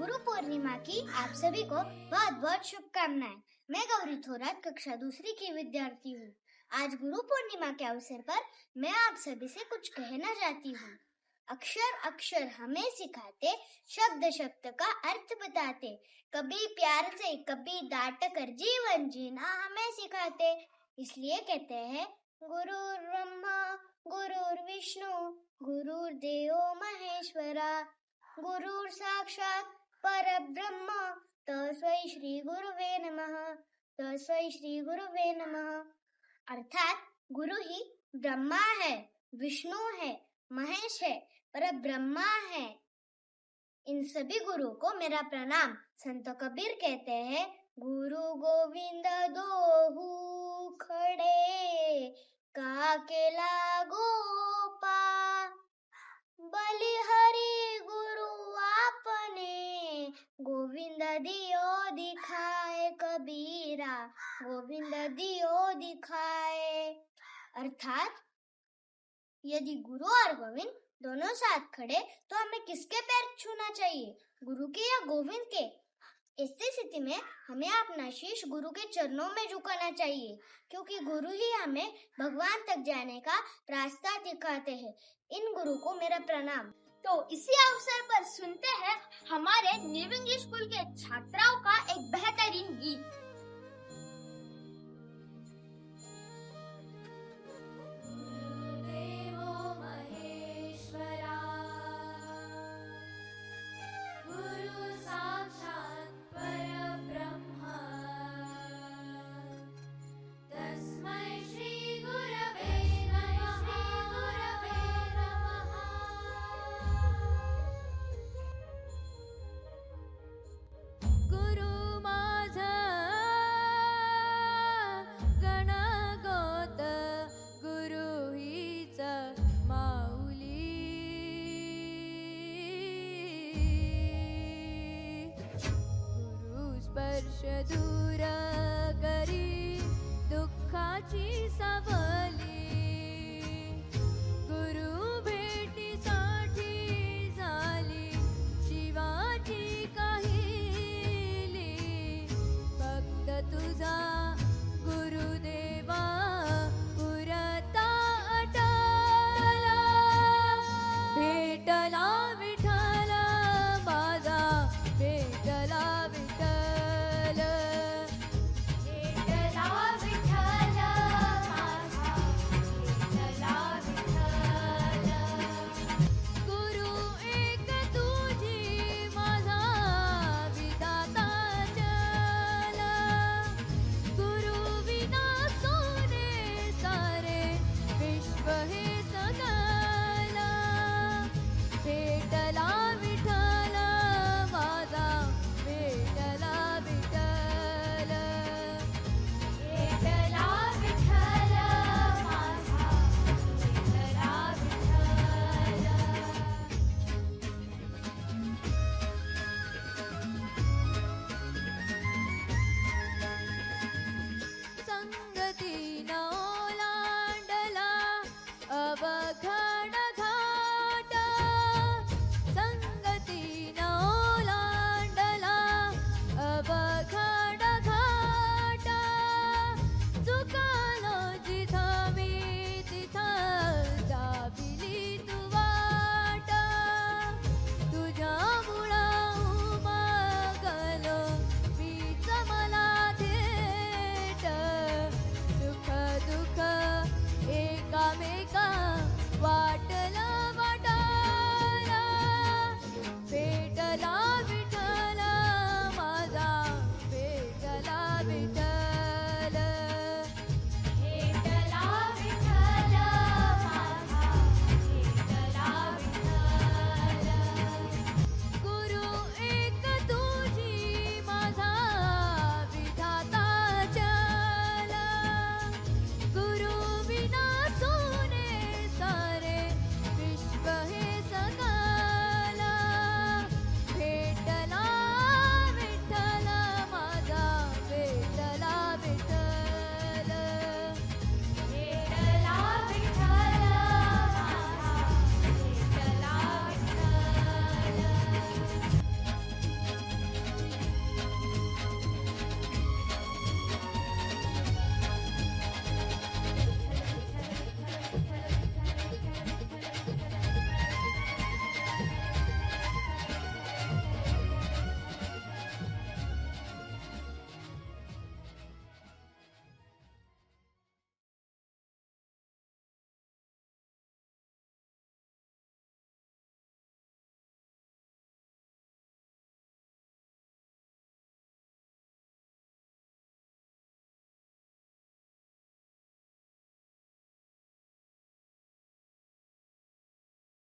गुरु पूर्णिमा की आप सभी को बहुत बहुत शुभकामनाएं। मैं गौरी थोरात कक्षा दूसरी की विद्यार्थी हूँ। आज गुरु पूर्णिमा के अवसर पर मैं आप सभी से कुछ कहना चाहती हूँ। अक्षर अक्षर हमें सिखाते, शब्द शब्द का अर्थ बताते, कभी प्यार से कभी डांट कर जीवन जीना हमें सिखाते। इसलिए कहते हैं गुरुर् ब्रह्मा गुरुर्विष्णु गुरुर्देवो महेश्वरा गुरुर् साक्षात् परब्रह्म तस्मै श्री गुरुवे नमः। तस्मै श्री गुरुवे नमः। अर्थात गुरु ही ब्रह्मा है, विष्णु है, महेश है, परब्रह्मा है। इन सभी गुरु को मेरा प्रणाम। संत कबीर कहते हैं गुरु गोविंद दोहु खड़े काके लागो पा बलिहरि गुरु आपने गोविंद दियो दिखाए कबीरा गोविंद दियो दिखाए। अर्थात यदि गुरु और गोविंद दोनों साथ खड़े तो हमें किसके पैर छूना चाहिए, गुरु के या गोविंद के? ऐसी स्थिति में हमें अपना शीश गुरु के चरणों में झुकाना चाहिए, क्योंकि गुरु ही हमें भगवान तक जाने का रास्ता दिखाते हैं। इन गुरु को मेरा प्रणाम। तो इसी अवसर पर सुनते हैं हमारे न्यू इंग्लिश स्कूल के छात्राओं का एक बेहतरीन गीत। स्पर्श दूर